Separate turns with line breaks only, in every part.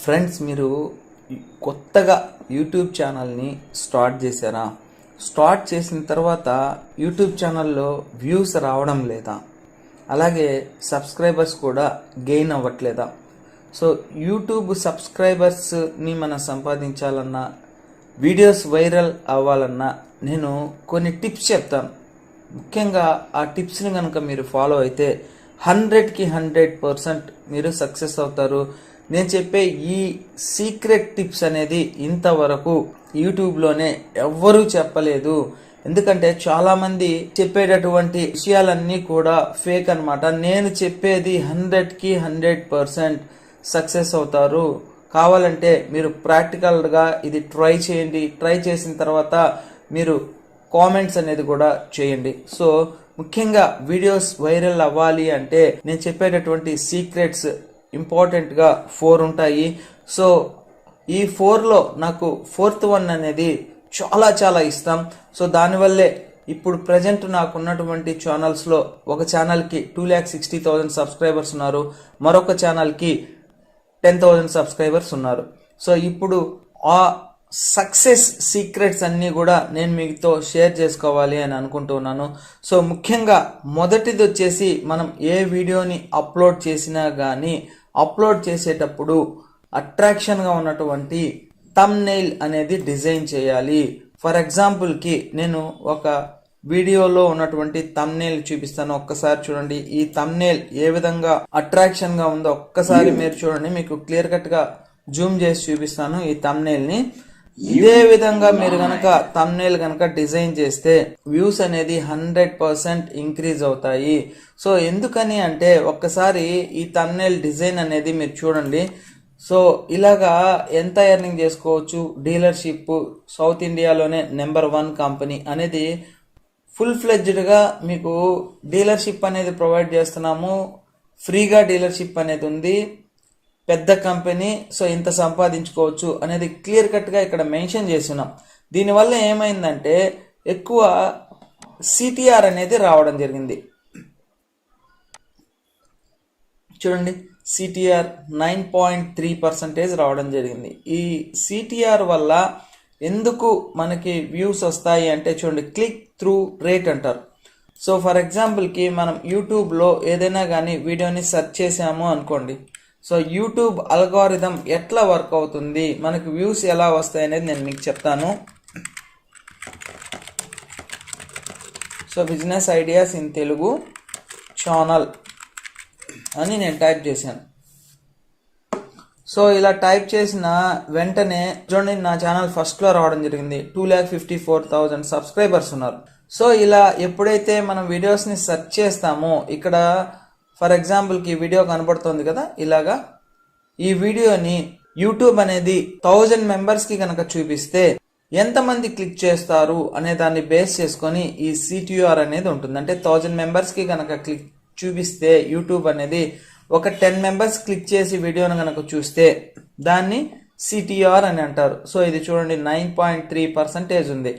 Friends, మీరు కొత్తగా YouTube ఛానల్ని స్టార్ట్ చేశారా? స్టార్ట్ చేసిన తర్వాత యూట్యూబ్ ఛానల్లో వ్యూస్ రావడం లేదా? అలాగే సబ్స్క్రైబర్స్ కూడా గెయిన్ అవ్వట్లేదా? సో యూట్యూబ్ సబ్స్క్రైబర్స్ని మనం సంపాదించాలన్నా, వీడియోస్ వైరల్ అవ్వాలన్నా నేను కొన్ని టిప్స్ చెప్తాను. ముఖ్యంగా ఆ టిప్స్ని కనుక మీరు ఫాలో అయితే 100కి 100% మీరు సక్సెస్ అవుతారు. నేను చెప్పే ఈ సీక్రెట్ టిప్స్ అనేది ఇంతవరకు యూట్యూబ్లోనే ఎవ్వరూ చెప్పలేదు. ఎందుకంటే చాలామంది చెప్పేటటువంటి విషయాలన్నీ కూడా ఫేక్ అన్నమాట. నేను చెప్పేది 100కి 100% సక్సెస్ అవుతారు. కావాలంటే మీరు ప్రాక్టికల్గా ఇది ట్రై చేయండి. ట్రై చేసిన తర్వాత మీరు కామెంట్స్ అనేది కూడా చేయండి. సో ముఖ్యంగా వీడియోస్ వైరల్ అవ్వాలి అంటే నేను చెప్పేటటువంటి సీక్రెట్స్ ఇంపార్టెంట్గా 4 ఉంటాయి. సో ఈ 4లో నాకు 4th వన్ అనేది చాలా ఇష్టం. సో దానివల్లే ఇప్పుడు ప్రజెంట్ నాకు ఉన్నటువంటి ఛానల్స్లో ఒక ఛానల్కి 2,60,000 సబ్స్క్రైబర్స్ ఉన్నారు, మరొక ఛానల్కి 10,000 సబ్స్క్రైబర్స్ ఉన్నారు. సో ఇప్పుడు ఆ సక్సెస్ సీక్రెట్స్ అన్నీ కూడా నేను మీతో షేర్ చేసుకోవాలి అని అనుకుంటున్నాను. సో ముఖ్యంగా మొదటిది వచ్చేసి, మనం ఏ వీడియోని అప్లోడ్ చేసినా కానీ అప్లోడ్ చేసేటప్పుడు అట్రాక్షన్గా ఉన్నటువంటి థంబ్నెయిల్ అనేది డిజైన్ చేయాలి. ఫర్ ఎగ్జాంపుల్కి నేను ఒక వీడియోలో ఉన్నటువంటి థంబ్నెయిల్ చూపిస్తాను. ఒక్కసారి చూడండి. ఈ థంబ్నెయిల్ ఏ విధంగా అట్రాక్షన్గా ఉందో ఒక్కసారి మీరు చూడండి. మీకు క్లియర్ కట్గా జూమ్ చేసి చూపిస్తాను ఈ థంబ్నెయిల్ని. ఇదే విధంగా మీరు గనక థంబ్నెయిల్ గనక డిజైన్ చేస్తే వ్యూస్ అనేది 100% ఇంక్రీజ్ అవుతాయి. సో ఎందుకని అంటే ఒక్కసారి ఈ థంబ్నెయిల్ డిజైన్ అనేది మీరు చూడండి. సో ఇలాగా ఎంత ఎర్నింగ్ చేసుకోవచ్చు. డీలర్షిప్, సౌత్ ఇండియాలోనే నెంబర్ 1 కంపెనీ అనేది ఫుల్ ఫ్లెడ్జ్డ్గా మీకు డీలర్షిప్ అనేది ప్రొవైడ్ చేస్తున్నాము. ఫ్రీగా డీలర్షిప్ అనేది ఉంది, పెద్ద కంపెనీ. సో ఇంత సంపాదించుకోవచ్చు అనేది క్లియర్ కట్గా ఇక్కడ మెన్షన్ చేస్తున్నాం. దీనివల్ల ఏమైందంటే ఎక్కువ సిటిఆర్ అనేది రావడం జరిగింది. చూడండి, సిటిఆర్ 9.3% రావడం జరిగింది. ఈ సిటిఆర్ వల్ల ఎందుకు మనకి వ్యూస్ వస్తాయి అంటే చూడండి, క్లిక్ త్రూ రేట్ అంటారు. సో ఫర్ ఎగ్జాంపుల్కి మనం యూట్యూబ్లో ఏదైనా కానీ వీడియోని సెర్చ్ చేసాము అనుకోండి. సో యూట్యూబ్ అల్గారిథం ఎట్లా వర్క్ అవుతుంది, మనకు వ్యూస్ ఎలా వస్తాయి అనేది నేను మీకు చెప్తాను. So business ideas in Telugu channel అని నేను టైప్ చేశాను. సో ఇలా టైప్ చేసిన వెంటనే చూడండి, నా ఛానల్ ఫస్ట్లో రావడం జరిగింది. 2,54,000 సబ్స్క్రైబర్స్ ఉన్నారు. సో ఇలా ఎప్పుడైతే మనం వీడియోస్ని సెర్చ్ చేస్తామో, ఇక్కడ ఫర్ ఎగ్జాంపుల్కి వీడియో కనబడుతుంది కదా, ఇలాగా ఈ వీడియోని యూట్యూబ్ అనేది 1000 మెంబర్స్కి కనుక చూపిస్తే ఎంతమంది క్లిక్ చేస్తారు అనే దాన్ని బేస్ చేసుకొని ఈ సిటిఆర్ అనేది ఉంటుంది. అంటే 1000 మెంబర్స్కి కనుక క్లిక్ చూపిస్తే యూట్యూబ్ అనేది ఒక 10 మెంబర్స్ క్లిక్ చేసి వీడియోని కనుక చూస్తే దాన్ని సిటిఆర్ అని అంటారు. సో ఇది చూడండి 9.3% ఉంది.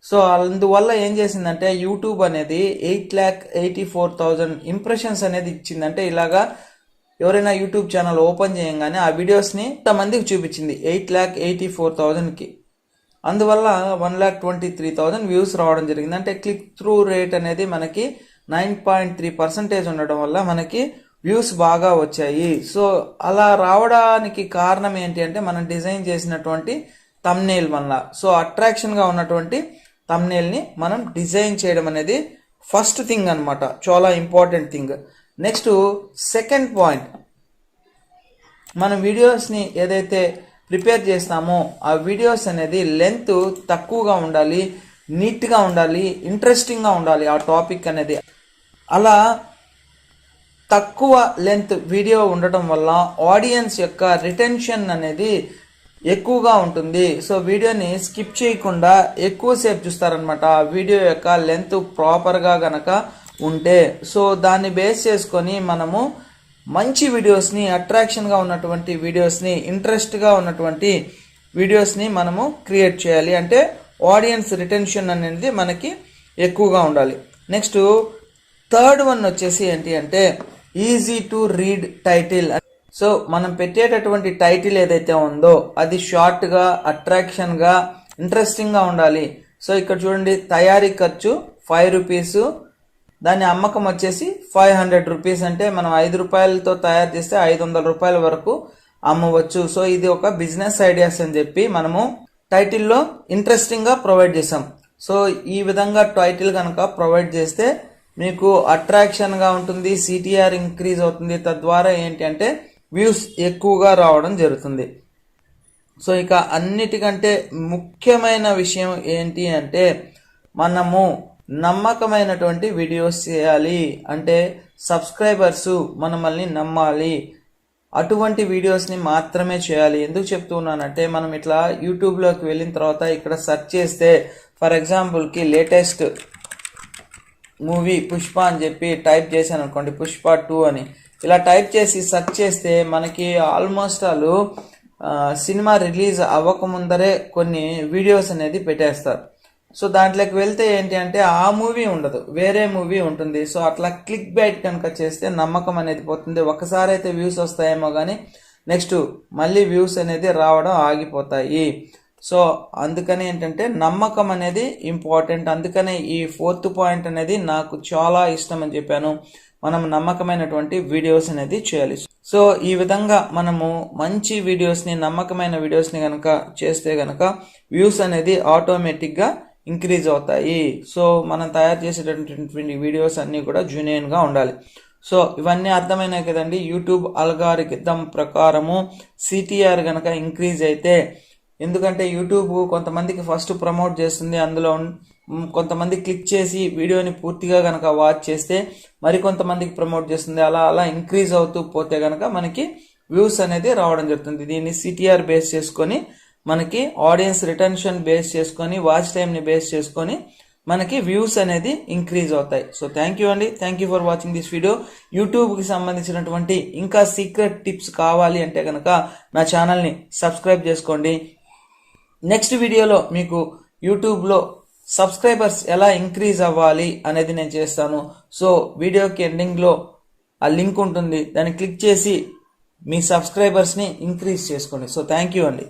సో అందువల్ల ఏం చేసిందంటే యూట్యూబ్ అనేది 8,84,000 ఇంప్రెషన్స్ అనేది ఇచ్చిందంటే, ఇలాగా ఎవరైనా యూట్యూబ్ ఛానల్ ఓపెన్ చేయగానే ఆ వీడియోస్ని ఇంతమందికి చూపించింది 8,84,000కి. అందువల్ల 1,23,000 వ్యూస్ రావడం జరిగింది. అంటే క్లిక్ త్రూ రేట్ అనేది మనకి 9.3% ఉండడం వల్ల మనకి వ్యూస్ బాగా వచ్చాయి. సో అలా రావడానికి కారణం ఏంటి అంటే మనం డిజైన్ చేసినటువంటి థంబ్నెయిల్ వల్ల. సో అట్రాక్షన్గా ఉన్నటువంటి థంబ్నెయిల్ని మనం డిజైన్ చేయడం అనేది ఫస్ట్ థింగ్ అనమాట, చాలా important thing. Next second point, మనం వీడియోస్ని ఏదైతే ప్రిపేర్ చేస్తామో ఆ వీడియోస్ అనేది లెంత్ తక్కువగా ఉండాలి, నీట్గా ఉండాలి, ఇంట్రెస్టింగ్గా ఉండాలి ఆ టాపిక్ అనేది. అలా తక్కువ లెంత్ వీడియో ఉండటం వల్ల ఆడియన్స్ యొక్క రిటెన్షన్ అనేది ఎక్కువగా ఉంటుంది. సో వీడియోని స్కిప్ చేయకుండా ఎక్కువసేపు చూస్తారనమాట. ఆ వీడియో యొక్క లెంత్ ప్రాపర్గా గనక ఉంటే. సో దాన్ని బేస్ చేసుకొని మనము మంచి వీడియోస్ని, అట్రాక్షన్గా ఉన్నటువంటి వీడియోస్ని, ఇంట్రెస్ట్గా ఉన్నటువంటి వీడియోస్ని మనము క్రియేట్ చేయాలి. అంటే ఆడియన్స్ రిటెన్షన్ అనేది మనకి ఎక్కువగా ఉండాలి. నెక్స్ట్ థర్డ్ వన్ వచ్చేసి ఏంటి అంటే easy to read title. So మనం పెట్టేటటువంటి టైటిల్ ఏదైతే ఉందో అది షార్ట్గా, అట్రాక్షన్గా, ఇంట్రెస్టింగ్గా ఉండాలి. సో ఇక్కడ చూడండి, తయారీ ఖర్చు 5 రూపీస్, దాని అమ్మకం వచ్చేసి 500 రూపీస్. అంటే మనం 5 రూపాయలతో తయారు చేస్తే 500 రూపాయల వరకు అమ్మవచ్చు. సో ఇది ఒక బిజినెస్ ఐడియాస్ అని చెప్పి మనము టైటిల్లో ఇంట్రెస్టింగ్గా ప్రొవైడ్ చేసాం. సో ఈ విధంగా టైటిల్ కనుక ప్రొవైడ్ చేస్తే మీకు అట్రాక్షన్గా ఉంటుంది, సిటిఆర్ ఇంక్రీజ్ అవుతుంది. తద్వారా ఏంటి అంటే వ్యూస్ ఎక్కువగా రావడం జరుగుతుంది. సో ఇక అన్నిటికంటే ముఖ్యమైన విషయం ఏంటి అంటే మనము నమ్మకమైనటువంటి వీడియోస్ చేయాలి. అంటే సబ్స్క్రైబర్స్ మనల్ని నమ్మాలి. అటువంటి వీడియోస్ని మాత్రమే చేయాలి. ఎందుకు చెప్తున్నానంటే మనం ఇట్లా యూట్యూబ్లోకి వెళ్ళిన తర్వాత ఇక్కడ సెర్చ్ చేస్తే, ఫర్ ఎగ్జాంపుల్కి లేటెస్ట్ మూవీ పుష్ప అని చెప్పి టైప్ చేశాను అనుకోండి, పుష్ప 2 అని ఇలా టైప్ చేసి సెర్చ్ చేస్తే మనకి ఆల్మోస్ట్ సినిమా రిలీజ్ అవ్వకముందరే కొన్ని వీడియోస్ అనేది పెట్టేస్తారు. సో దాంట్లోకి వెళ్తే ఏంటి అంటే ఆ మూవీ ఉండదు, వేరే మూవీ ఉంటుంది. సో అట్లా క్లిక్ బైట్ కనుక చేస్తే నమ్మకం అనేది పోతుంది. ఒకసారి అయితే వ్యూస్ వస్తాయేమో కానీ నెక్స్ట్ మళ్ళీ వ్యూస్ అనేది రావడం ఆగిపోతాయి. సో అందుకని ఏంటంటే నమ్మకం అనేది ఇంపార్టెంట్. అందుకనే ఈ 4th పాయింట్ అనేది నాకు చాలా ఇష్టం అని చెప్పాను. మనం నమ్మకమైనటువంటి వీడియోస్ అనేది చేయాలి. సో ఈ విధంగా మనము మంచి వీడియోస్ని, నమ్మకమైన వీడియోస్ని కనుక చేస్తే కనుక వ్యూస్ అనేది ఆటోమేటిక్గా ఇంక్రీజ్ అవుతాయి. సో మనం తయారు చేసేటటువంటి వీడియోస్ అన్నీ కూడా జెన్యూన్గా ఉండాలి. సో ఇవన్నీ అర్థమైనాయి కదండి. యూట్యూబ్ అల్గారిథం ప్రకారము సిటిఆర్ కనుక ఇంక్రీజ్ అయితే, ఎందుకంటే యూట్యూబ్ కొంతమందికి ఫస్ట్ ప్రమోట్ చేస్తుంది, అందులో కొంతమంది క్లిక్ చేసి వీడియోని పూర్తిగా కనుక వాచ్ చేస్తే మరికొంతమందికి ప్రమోట్ చేస్తుంది. అలా అలా ఇంక్రీజ్ అవుతూ పోతే కనుక మనకి వ్యూస్ అనేది రావడం జరుగుతుంది. దీన్ని సిటిఆర్ బేస్ చేసుకొని, మనకి ఆడియన్స్ రిటెన్షన్ బేస్ చేసుకొని, వాచ్ టైంని బేస్ చేసుకొని మనకి వ్యూస్ అనేది ఇంక్రీజ్ అవుతాయి. సో థ్యాంక్ యూ అండి. Thank you for watching this video. యూట్యూబ్కి సంబంధించినటువంటి ఇంకా సీక్రెట్ టిప్స్ కావాలి అంటే కనుక నా ఛానల్ని సబ్స్క్రైబ్ చేసుకోండి. నెక్స్ట్ వీడియోలో మీకు యూట్యూబ్లో సబ్స్క్రైబర్స్ ఎలా ఇంక్రీజ్ అవ్వాలి అనేది నేను చేస్తాను. సో వీడియోకి ఎండింగ్లో ఆ లింక్ ఉంటుంది, దాన్ని క్లిక్ చేసి మీ సబ్స్క్రైబర్స్ని ఇంక్రీజ్ చేసుకోండి. సో థ్యాంక్ యూ అండి.